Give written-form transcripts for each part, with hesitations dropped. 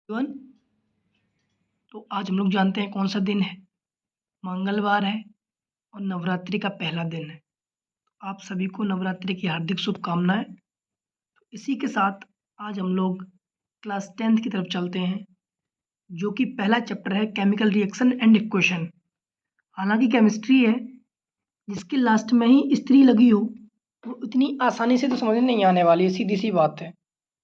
One. तो आज हम लोग जानते हैं कौन सा दिन है। मंगलवार है और नवरात्रि का पहला दिन है। आप सभी को नवरात्रि की हार्दिक शुभकामनाएं। इसी के साथ आज हम लोग क्लास 10th की तरफ चलते हैं, जो कि पहला चैप्टर है केमिकल रिएक्शन एंड इक्वेशन। हालांकि केमिस्ट्री है, जिसके लास्ट में ही स्त्री लगी हो वो इतनी आसानी से तो समझ नहीं आने वाली है, सीधी सी बात है।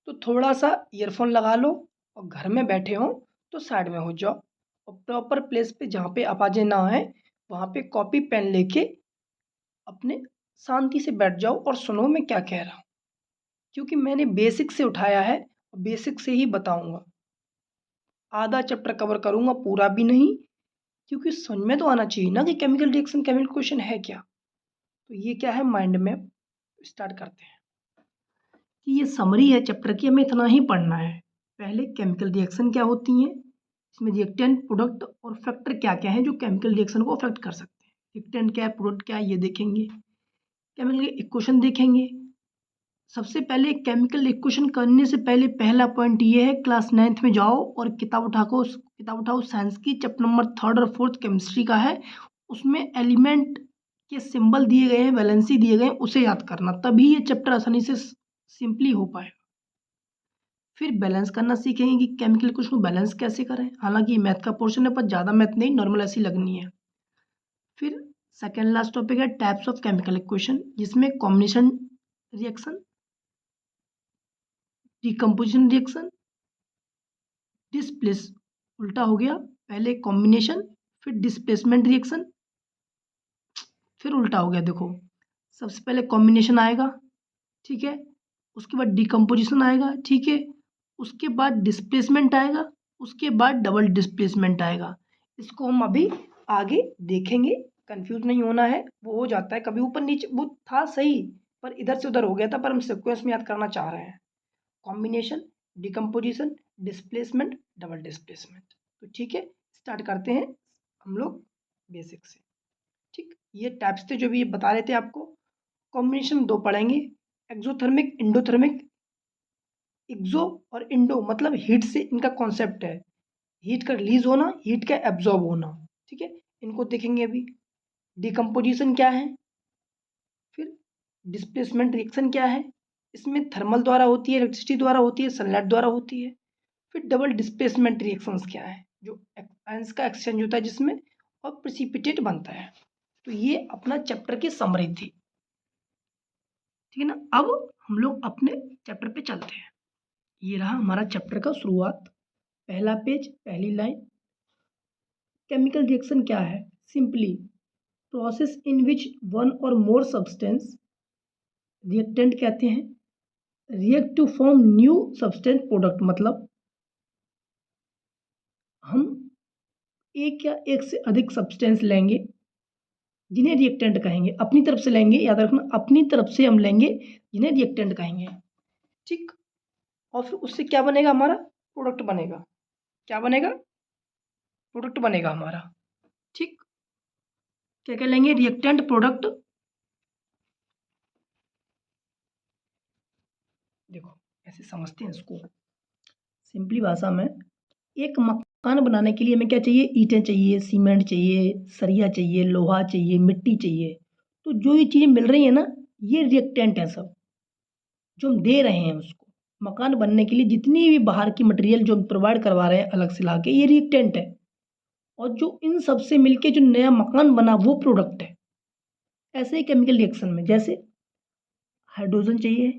तो थोड़ा सा ईयरफोन लगा लो और घर में बैठे हो तो साइड में हो जाओ और प्रॉपर प्लेस पे जहाँ पे आवाज़ें ना आए वहाँ पे कॉपी पेन लेके अपने शांति से बैठ जाओ और सुनो मैं क्या कह रहा हूँ, क्योंकि मैंने बेसिक से उठाया है और बेसिक से ही बताऊंगा। आधा चैप्टर कवर करूंगा, पूरा भी नहीं, क्योंकि समझ में तो आना चाहिए ना कि केमिकल रिएक्शन केमिकल क्वेश्चन है क्या। तो ये क्या है, माइंड मैप। स्टार्ट करते हैं कि ये समरी है चैप्टर की, हमें इतना ही पढ़ना है। पहले केमिकल रिएक्शन क्या होती हैं, इसमें रिएक्टेंट, प्रोडक्ट और फैक्टर क्या क्या है जो केमिकल रिएक्शन को अफेक्ट कर सकते हैं। रिएक्टेंट क्या है, प्रोडक्ट क्या है, ये देखेंगे। केमिकल इक्वेशन देखेंगे। सबसे पहले केमिकल इक्वेशन करने से पहले पहला पॉइंट ये है, क्लास 9th में जाओ और किताब उठाओ साइंस की, चैप्टर नंबर 3rd और 4th केमिस्ट्री का है। उसमें एलिमेंट के सिंबल दिए गए हैं, वैलेंसी दिए गए हैं, उसे याद करना, तभी ये चैप्टर आसानी से सिंपली हो पाएगा। फिर बैलेंस करना सीखेंगे कि केमिकल इक्वेशन को बैलेंस कैसे करें। हालांकि मैथ का पोर्शन है पर ज़्यादा मैथ नहीं, नॉर्मल ऐसी लगनी है। फिर सेकेंड लास्ट टॉपिक है टाइप्स ऑफ केमिकल इक्वेशन, जिसमें combination reaction, decomposition reaction, displace, उल्टा हो गया, पहले कॉम्बिनेशन फिर डिस्प्लेसमेंट रिएक्शन, फिर उल्टा हो गया। देखो, सबसे पहले कॉम्बिनेशन आएगा, ठीक है, उसके बाद डिकम्पोजिशन आएगा, ठीक है, उसके बाद डिस्प्लेसमेंट आएगा, उसके बाद डबल डिस्प्लेसमेंट आएगा। इसको हम अभी आगे देखेंगे, कंफ्यूज नहीं होना है। वो हो जाता है कभी ऊपर नीचे, वो था सही पर इधर से उधर हो गया था, पर हम सीक्वेंस में याद करना चाह रहे हैं। Combination, decomposition, displacement, double displacement. तो ठीक है, स्टार्ट करते हैं हम लोग बेसिक से। ठीक, ये टाइप्स थे जो भी ये बता रहे थे आपको। कॉम्बिनेशन दो पढ़ेंगे, एक्सोथर्मिक, इंडोथर्मिक। एक्सो और इंडो मतलब हीट से इनका कॉन्सेप्ट है, हीट का रिलीज होना, हीट का एब्जॉर्ब होना। ठीक है, इनको देखेंगे अभी। डिकम्पोजिशन क्या है, फिर डिस्प्लेसमेंट रिएक्शन क्या है, इसमें थर्मल द्वारा होती है, इलेक्ट्रिसिटी द्वारा होती है, सनलाइट द्वारा होती है। फिर डबल डिस्प्लेसमेंट रिएक्शंस क्या है, जो आयंस का एक्सचेंज होता है जिसमें, और प्रेसिपिटेट बनता है। तो ये अपना चैप्टर की समरी थी, ठीक है ना। अब हम लोग अपने चैप्टर पे चलते हैं। ये रहा हमारा चैप्टर का शुरुआत, पहला पेज, पहली लाइन। केमिकल रिएक्शन क्या है, simply process in which one or more substance, reactant कहते हैं, react to form new substance product. मतलब हम एक या एक से अधिक सब्सटेंस लेंगे जिन्हें रिएक्टेंट कहेंगे, अपनी तरफ से लेंगे, याद रखना, अपनी तरफ से हम लेंगे जिन्हें रिएक्टेंट कहेंगे। ठीक, और फिर उससे क्या बनेगा, हमारा प्रोडक्ट बनेगा। क्या बनेगा, प्रोडक्ट बनेगा हमारा। ठीक, क्या क्या लेंगे, रिएक्टेंट, प्रोडक्ट। देखो ऐसे समझते हैं इसको सिंपली भाषा में। एक मकान बनाने के लिए हमें क्या चाहिए, ईंटें चाहिए, सीमेंट चाहिए, सरिया चाहिए, लोहा चाहिए, मिट्टी चाहिए। तो जो ये चीज़ें मिल रही है ना, ये रिएक्टेंट है सब, जो हम दे रहे हैं उसको। मकान बनने के लिए जितनी भी बाहर की मटेरियल जो हम प्रोवाइड करवा रहे हैं अलग से लाके, ये रिएक्टेंट है। और जो इन सब से मिलके जो नया मकान बना वो प्रोडक्ट है। ऐसे ही केमिकल रिएक्शन में जैसे हाइड्रोजन चाहिए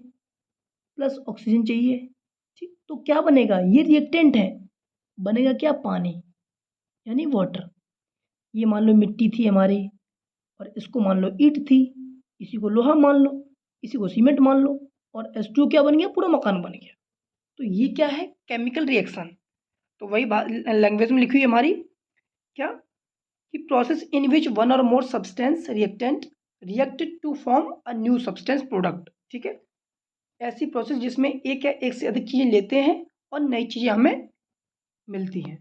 प्लस ऑक्सीजन चाहिए, ठीक, तो क्या बनेगा, ये रिएक्टेंट है। बनेगा क्या, पानी, यानी वाटर। ये मान लो मिट्टी थी हमारी और इसको मान लो ईंट थी, इसी को लोहा मान लो, इसी को सीमेंट मान लो, और H2 क्या बन गया, पूरा मकान बन गया। तो ये क्या है, केमिकल रिएक्शन। तो वही लैंग्वेज में लिखी हुई हमारी, क्या, कि process in which one or more substance reactant reacted to form a new substance product. ठीक है, ऐसी प्रोसेस जिसमें एक या एक से अधिक चीज़ें लेते हैं और नई चीज़ें हमें मिलती हैं।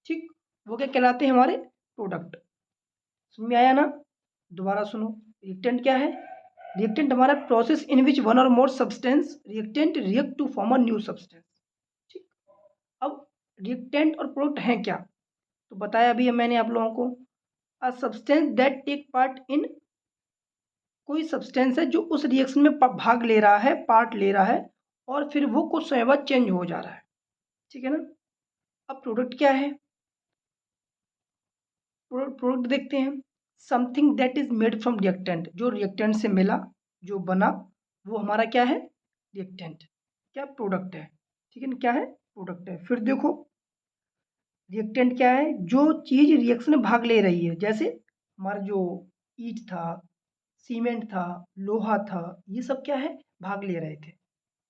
ठीक, वो क्या कहलाते हैं, हमारे प्रोडक्ट। समझ में आया ना, दोबारा सुनो। रिएक्टेंट क्या है, रिएक्टेंट हमारा process in which one or more substance reactant react to form a new substance. ठीक, अब रिएक्टेंट और प्रोडक्ट हैं क्या? तो बताया अभी मैंने आप लोगों को, a substance that take part in, कोई सब्सटेंस है जो उस रिएक्शन में भाग ले रहा है, पार्ट ले रहा है, और फिर वो कुछ समय बाद चेंज हो जा रहा है, ठीक है ना। अब प्रोडक्ट क्या है? प्रोडक्ट देखते हैं, something that is made from reactant, जो रिएक्टेंट से मिला, जो बना, वो हमारा क्या है? रिएक्टेंट। क्या? प्रोडक्ट है, ठीक है ना, क्या है? प्रोडक्ट है। फिर देखो रिएक्टेंट क्या है? जो चीज रिएक्शन में भाग ले रही है, जैसे हमारा जो ईंट था, सीमेंट था, लोहा था, ये सब क्या है? भाग ले रहे थे,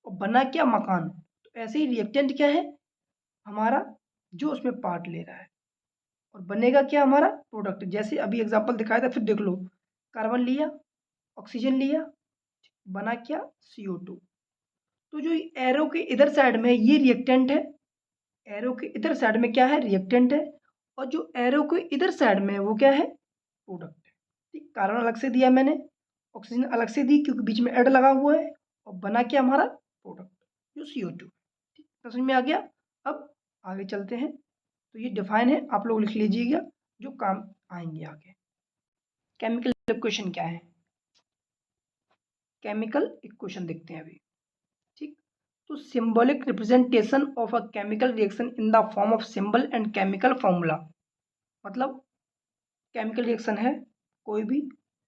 और बना क्या? मकान। तो ऐसे ही रिएक्टेंट क्या है? हमारा जो उसमें पार्ट ले रहा है, और बनेगा क्या? हमारा प्रोडक्ट। जैसे अभी एग्जांपल दिखाया था, फिर देख लो, कार्बन लिया, ऑक्सीजन लिया, बना क्या? CO2। तो जो एरो के इधर साइड में ये रिएक्टेंट है, एरो के इधर साइड में क्या है? रिएक्टेंट है, और जो एरो के इधर साइड में है वो क्या है? प्रोडक्ट है। ठीक, कार्बन अलग से दिया मैंने, ऑक्सीजन अलग से दी क्योंकि बीच में ऐड लगा हुआ है, और बना क्या हमारा? प्रोडक्ट, जो CO2। ठीक, तो समझ में आ गया। अब आगे चलते हैं, तो ये डिफाइन है, आप लोग लिख लीजिएगा, जो काम आएंगे आगे। केमिकल इक्वेशन क्या है? केमिकल इक्वेशन देखते हैं अभी। ठीक, तो symbolic representation of a chemical reaction in the form of symbol and chemical formula, मतलब केमिकल रिएक्शन है कोई भी,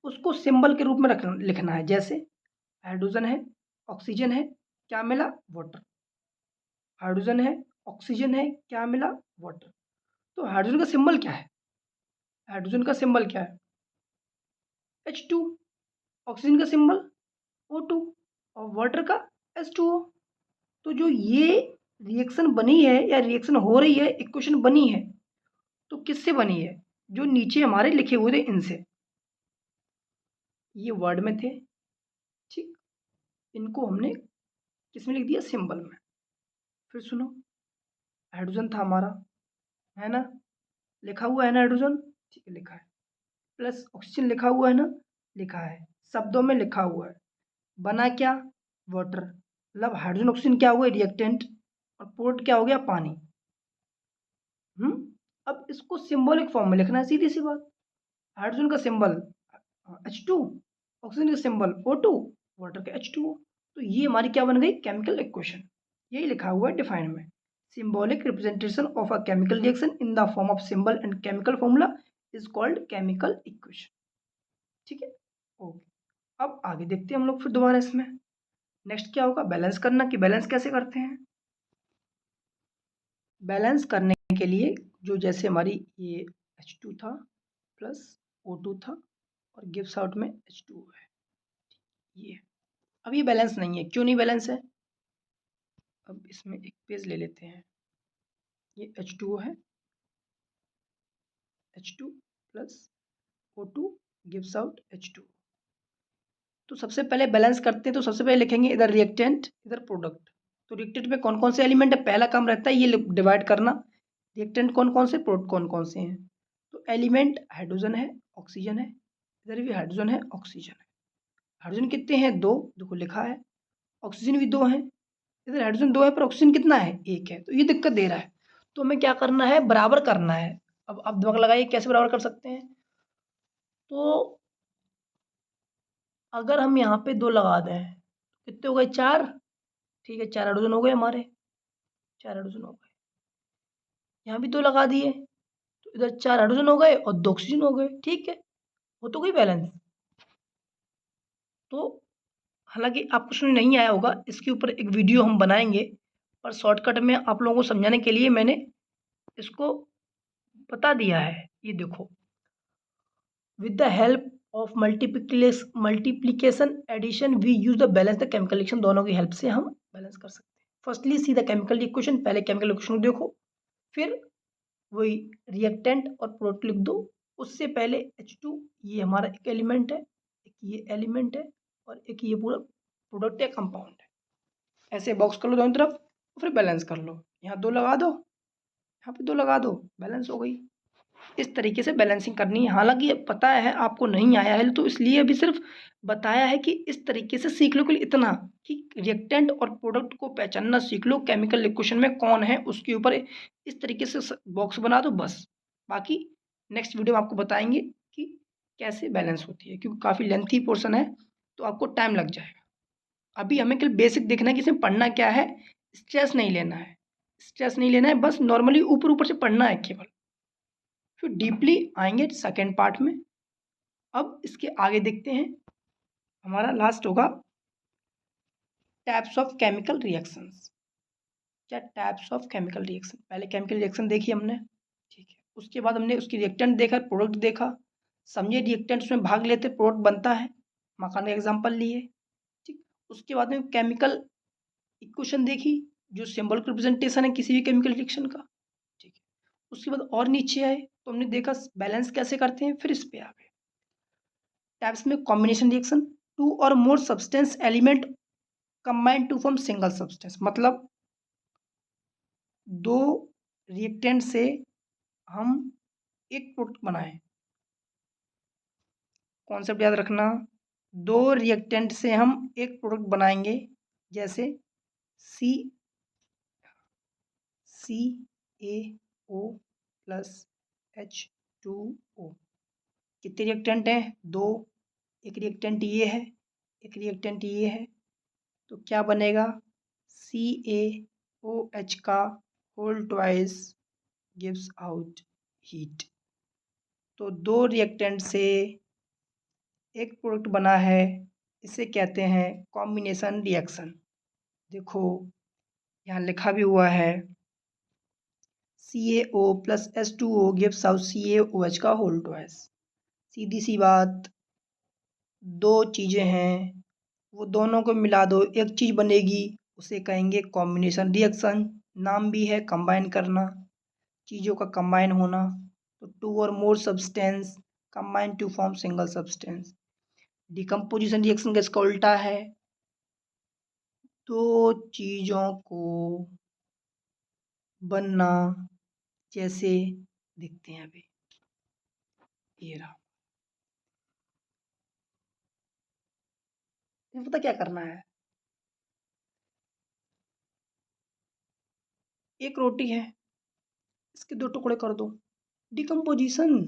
उसको सिंबल के रूप में लिखना है। जैसे हाइड्रोजन है, ऑक्सीजन है, क्या मिला? वाटर। हाइड्रोजन है, ऑक्सीजन है, क्या मिला? वाटर। तो हाइड्रोजन का सिंबल क्या है? हाइड्रोजन का सिंबल क्या है? H2। ऑक्सीजन का सिंबल O2, और वाटर का H2O। तो जो ये रिएक्शन बनी है या रिएक्शन हो रही है, इक्वेशन बनी है, तो किससे बनी है? जो नीचे हमारे लिखे हुए थे इनसे, ये वर्ड में थे, ठीक, इनको हमने किस में लिख दिया? सिंबल में। फिर सुनो, हाइड्रोजन था हमारा, है ना, लिखा हुआ है ना हाइड्रोजन, ठीक है, लिखा है, प्लस ऑक्सीजन लिखा हुआ है ना, लिखा है, शब्दों में लिखा हुआ है, बना क्या? वाटर। मतलब हाइड्रोजन ऑक्सीजन क्या हुआ? रिएक्टेंट, और प्रोडक्ट क्या हो गया? पानी। अब इसको सिंबॉलिक फॉर्म में लिखना है, सीधी सी बात। हाइड्रोजन का सिंबल H2, ऑक्सीजन का सिंबल O2, वाटर का H2O। तो ये हमारी क्या बन गई? Chemical equation. यही लिखा हुआ है डिफाइन में, symbolic representation of a chemical reaction in the form of symbol and chemical formula is called chemical equation. ठीक है, ओके। अब आगे देखते हैं हम लोग फिर दोबारा इसमें। नेक्स्ट क्या होगा? बैलेंस करना, कि बैलेंस कैसे करते हैं। बैलेंस करने के लिए जो, जैसे हमारी ये H2 था प्लस O2 था, और गिव्स आउट में H2O है, ये। अब ये बैलेंस नहीं है, क्यों नहीं बैलेंस है? अब इसमें एक पेज ले लेते हैं, ये H2O है, H2 plus O2 gives out H2O। तो सबसे पहले बैलेंस करते हैं, तो सबसे पहले लिखेंगे इधर रिएक्टेंट, इधर प्रोडक्ट। तो रिएक्टेंट में कौन कौन से एलिमेंट है? पहला काम रहता है ये डिवाइड करना, रिएक्टेंट कौन कौन से, प्रोडक्ट कौन कौन से हैं। तो एलिमेंट हाइड्रोजन है, ऑक्सीजन है, इधर भी हाइड्रोजन है, ऑक्सीजन है। हाइड्रोजन कितने हैं? 2, देखो लिखा है। ऑक्सीजन भी 2 हैं, इधर हाइड्रोजन 2 है पर ऑक्सीजन कितना है? 1 है। तो ये दिक्कत दे रहा है, तो हमें क्या करना है? बराबर करना है। अब आप दिमाग लगाइए कैसे बराबर कर सकते हैं। तो अगर हम यहाँ पे 2 लगा दें, कितने हो गए? 4। ठीक है, 4 हाइड्रोजन हो गए हमारे, 4 हाइड्रोजन हो गए। यहाँ भी 2 लगा दिए, तो इधर 4 हाइड्रोजन हो गए और 2 ऑक्सीजन हो गए। ठीक है, हो तो गई बैलेंस। तो हालांकि आपको समझ नहीं आया होगा, इसके ऊपर एक वीडियो हम बनाएंगे, पर शॉर्टकट में आप लोगों को समझाने के लिए मैंने इसको बता दिया है। ये देखो, with the help of multiplication addition we use the balance the chemical reaction, दोनों की हेल्प से हम बैलेंस कर सकते हैं। Firstly see the chemical equation, पहले केमिकल इक्वेशन को देखो, फिर वही रिएक्टेंट और प्रोडक्ट लिख दो। उससे पहले H2 ये हमारा एक एलिमेंट है, एक ये एलिमेंट है, और एक ये पूरा प्रोडक्ट या कंपाउंड है। ऐसे बॉक्स कर लो दोनों तरफ, फिर बैलेंस कर लो। यहाँ 2 लगा दो, यहाँ पे 2 लगा दो, बैलेंस हो गई। इस तरीके से बैलेंसिंग करनी है। हालाँकि पता है आपको नहीं आया है, तो इसलिए अभी सिर्फ बताया है कि इस तरीके से सीख लो, केवल इतना कि रिएक्टेंट और प्रोडक्ट को पहचानना सीख लो, केमिकल इक्वेशन में कौन है उसके ऊपर इस तरीके से बॉक्स बना दो बस। बाकी नेक्स्ट वीडियो में आपको बताएंगे कि कैसे बैलेंस होती है, क्योंकि काफ़ी लेंथी पोर्शन है तो आपको टाइम लग जाएगा। अभी हमें केवल बेसिक देखना है कि इसमें पढ़ना क्या है, स्ट्रेस नहीं लेना है, स्ट्रेस नहीं लेना है, बस नॉर्मली ऊपर ऊपर से पढ़ना है केवल। फिर डीपली आएंगे सेकेंड पार्ट में। अब इसके आगे देखते हैं, हमारा लास्ट होगा टाइप्स ऑफ केमिकल रिएक्शंस। क्या टाइप्स ऑफ केमिकल रिएक्शन, पहले केमिकल रिएक्शन देखी हमने, ठीक है, उसके बाद हमने उसकी रिएक्टेंट देखा, प्रोडक्ट देखा, समझे रिएक्टेंट्स में भाग लेते प्रोडक्ट बनता है, मकान का एग्जांपल लिए, ठीक। उसके बाद में केमिकल इक्वेशन देखी जो सिंबल रिप्रेजेंटेशन है किसी भी केमिकल रिएक्शन का, ठीक है। उसके बाद और नीचे आए तो हमने देखा बैलेंस कैसे करते हैं, फिर इस पे आ गए टाइप्स में combination reaction, two or more substance element combine to form single substance, मतलब दो रिएक्टेंट से हम एक प्रोडक्ट बनाए। कॉन्सेप्ट याद रखना, दो रिएक्टेंट से हम एक प्रोडक्ट बनाएंगे, जैसे सी ए ओ प्लस H2O। कितने रिएक्टेंट हैं, दो, एक रिएक्टेंट ये है, एक रिएक्टेंट ये है, तो क्या बनेगा, CaOH का whole twice gives out heat. तो दो रिएक्टेंट से एक प्रोडक्ट बना है, इसे कहते हैं कॉम्बिनेशन रिएक्शन। देखो यहाँ लिखा भी हुआ है CaO plus H2O gives out CaOH का होल ट्वाइस। सीधी सी बात, दो चीज़ें हैं वो दोनों को मिला दो एक चीज़ बनेगी, उसे कहेंगे कॉम्बिनेशन रिएक्शन। नाम भी है कंबाइन करना, चीज़ों का कंबाइन होना। तो two or more substance combine to form single substance. Decomposition reaction का इसका उल्टा है, दो चीज़ों को बनना, जैसे देखते हैं अभी ये रहा। ये पता क्या करना है, एक रोटी है, इसके दो टुकड़े कर दो, डिकम्पोजिशन,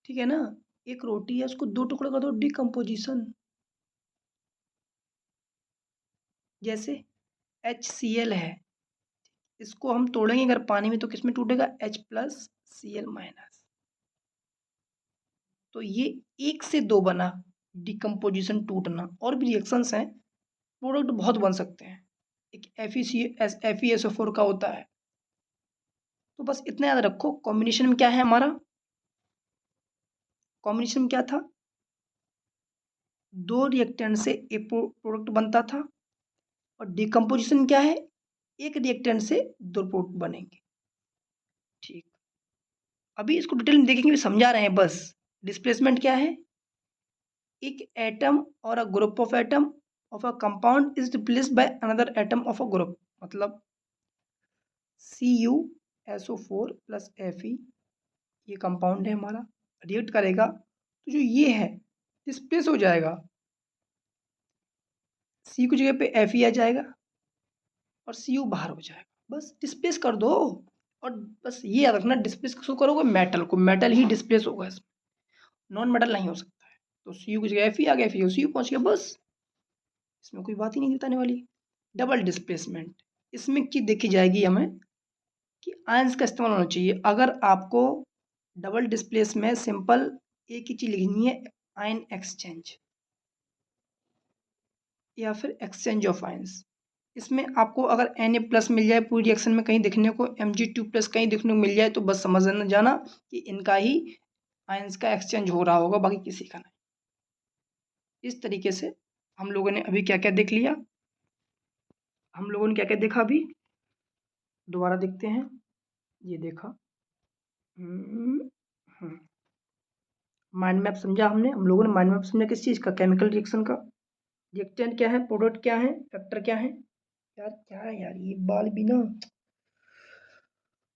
ठीक है ना। एक रोटी है उसको दो टुकड़े कर दो, डिकम्पोजिशन। जैसे HCl है, इसको हम तोड़ेंगे अगर पानी में तो किस में टूटेगा, H+Cl-। तो ये एक से दो बना, डिकम्पोजिशन टूटना। और भी रिएक्शंस हैं, प्रोडक्ट बहुत बन सकते हैं, एक FeSO4 का होता है। तो बस इतना याद रखो, कॉम्बिनेशन में क्या है हमारा, कॉम्बिनेशन में क्या था, दो रिएक्टेंट से एक प्रोडक्ट बनता था। और डिकम्पोजिशन क्या है, एक रिएक्टेंट से दो प्रोडक्ट बनेंगे, ठीक। अभी इसको डिटेल में देखेंगे, समझा रहे हैं बस। डिस्प्लेसमेंट क्या है, एक एटम और a group of atom of a compound is replaced by another atom of a group, मतलब CuSO4 प्लस Fe, ये कंपाउंड है हमारा, रिएक्ट करेगा तो जो ये है डिस्प्लेस हो जाएगा, C की जगह पे Fe आ जाएगा और Cu बाहर हो जाएगा, बस डिस्प्लेस कर दो। और बस ये याद रखना, डिस्प्लेस किसको करोगे, मेटल को, मेटल ही डिस्प्लेस होगा इसमें, नॉन मेटल नहीं हो सकता है। तो Cu की जगह Fe आ गया, Fe Cu पहुंच गया, बस इसमें कोई बात ही नहीं बताने वाली। डबल डिस्प्लेसमेंट, इसमें की देखी जाएगी हमें कि आयंस का इस्तेमाल होना चाहिए। अगर आपको डबल डिस्प्लेस में सिंपल एक ही चीज लिखनी है, आयन एक्सचेंज या फिर एक्सचेंज ऑफ आयंस। इसमें आपको अगर Na+ मिल जाए पूरी रिएक्शन में कहीं दिखने को, Mg2+ कहीं दिखने को मिल जाए, तो बस समझ जाना कि इनका ही आयंस का एक्सचेंज हो रहा होगा, बाकी किसी का नहीं। इस तरीके से हम लोगों ने अभी क्या क्या देख लिया, हम लोगों ने क्या क्या देखा, अभी दोबारा देखते हैं। ये देखा, माइंड मैप समझा हमने, हम लोगों ने माइंड मैप समझा किस चीज़ का, केमिकल रिएक्शन का। रिएक्टेंट क्या है, प्रोडक्ट क्या है, फैक्टर क्या है। यार क्या है यार, ये बाल भी ना,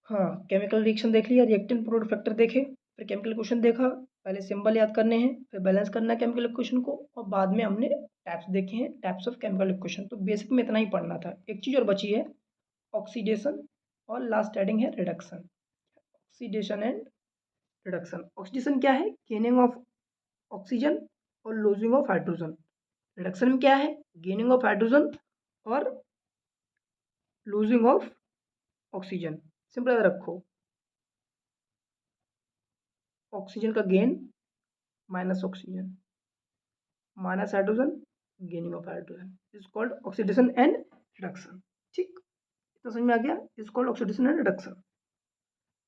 हाँ, केमिकल रिएक्शन देख लिया, रिएक्टेंट प्रोडक्ट फैक्टर देखे, फिर केमिकल इक्वेशन देखा, पहले सिंबल याद करने हैं, फिर बैलेंस करना है केमिकल इक्वेशन को, और बाद में हमने टाइप्स देखे हैं, टाइप्स ऑफ केमिकल इक्वेशन। तो बेसिक में इतना ही पढ़ना था। एक चीज़ और बची है, ऑक्सीडेशन, और लास्ट हेडिंग है reduction. Oxidation and reduction. Oxidation क्या है? गेनिंग ऑफ ऑक्सीजन और लूजिंग ऑफ हाइड्रोजन। रिडक्शन में क्या है? गेनिंग ऑफ हाइड्रोजन और लूजिंग ऑफ ऑक्सीजन। सिंपल याद रखो, ऑक्सीजन का gain minus oxygen minus hydrogen gaining of hydrogen is called oxidation and reduction. ठीक, इतना समझ में आ गया? Is called oxidation and reduction.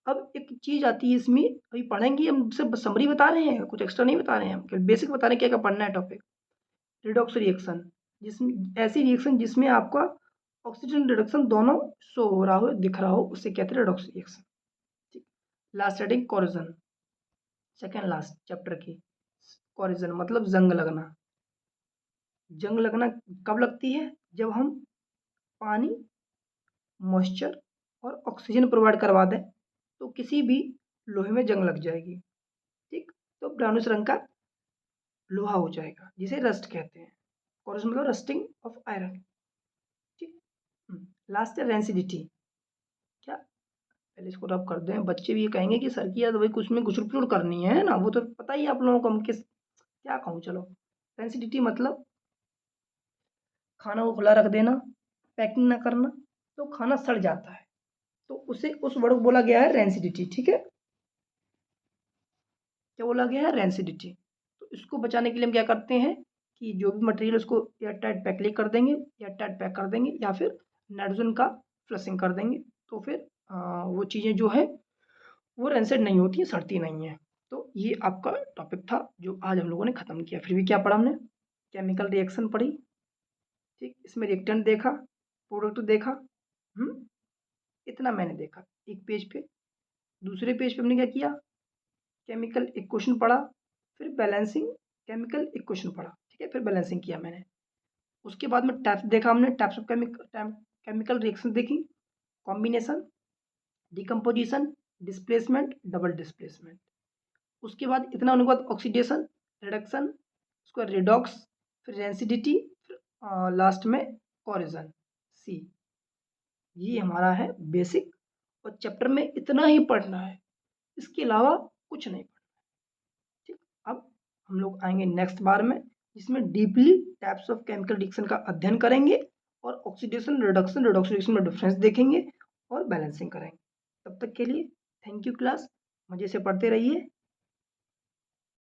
अब एक चीज आती है इसमें, अभी पढ़ेंगे हम, सिर्फ समरी बता रहे हैं, कुछ एक्स्ट्रा नहीं बता रहे हैं हम, बेसिक बता रहे हैं क्या क्या पढ़ना है टॉपिक। रिडॉक्स रिएक्शन, जिसमें ऐसी रिएक्शन जिसमें आपका ऑक्सीजन रिडक्शन दोनों शो हो रहा हो, दिख रहा हो, उसे कहते हैं रिडॉक्स रिएक्शन। ठीक, last heading corrosion, second last chapter की। कोरिजन मतलब जंग लगना। जंग लगना कब लगती है? जब हम पानी, मॉइस्चर और ऑक्सीजन प्रोवाइड करवा दें तो किसी भी लोहे में जंग लग जाएगी। ठीक, तो ब्राउनिश रंग का लोहा हो जाएगा, जिसे रस्ट कहते हैं। कोरिजन मतलब रस्टिंग ऑफ आयरन। ठीक, लास्ट है रेंसिडिटी। क्या? पहले इसको रब कर दें, बच्चे भी ये कहेंगे कि सर की याद भाई कुछ में गुसुर करनी है ना, वो तो पता ही है आप लोगों को, हम किस क्या कहूँ। चलो, रेंसिडिटी मतलब खाना को खुला रख देना, पैकिंग ना करना, तो खाना सड़ जाता है, तो उसे उस वर्ड को बोला गया है रेंसिडिटी। ठीक है, क्या बोला गया है? रेंसिडिटी। तो इसको बचाने के लिए हम क्या करते हैं कि जो भी मटेरियल उसको एयर टाइट पैक कर देंगे, एयर टाइट पैक कर देंगे, या फिर नाइट्रोजन का फ्लशिंग कर देंगे, तो फिर वो चीज़ें जो है वो रेंसिड नहीं होती है, सड़ती नहीं है। तो ये आपका टॉपिक था जो आज हम लोगों ने ख़त्म किया। फिर भी क्या पढ़ा हमने? केमिकल रिएक्शन पढ़ी। ठीक, इसमें रिएक्टेंट देखा, प्रोडक्ट देखा। इतना मैंने देखा एक पेज पे। दूसरे पेज पे हमने क्या किया? केमिकल इक्वेशन पढ़ा, फिर बैलेंसिंग केमिकल इक्वेशन पढ़ा। ठीक है, फिर बैलेंसिंग किया मैंने। उसके बाद में टाइप्स देखा हमने, टाइप्स ऑफ केमिकल रिएक्शन देखी, combination, decomposition, displacement, double displacement. उसके बाद इतना होने के बाद ऑक्सीडेशन, रिडक्शन, उसके बाद रिडॉक्स, फिर रेंसिडिटी, फिर लास्ट में कोरिजन। सी, ये हमारा है बेसिक, और चैप्टर में इतना ही पढ़ना है, इसके अलावा कुछ नहीं पढ़ना। ठीक, अब हम लोग आएंगे नेक्स्ट बार में, जिसमें deeply types of chemical reaction का अध्ययन करेंगे, और ऑक्सीडेशन, रिडक्शन, रिडॉक्स रिएक्शन में डिफरेंस देखेंगे, और बैलेंसिंग करेंगे। तब तक के लिए थैंक यू क्लास, मज़े से पढ़ते रहिए।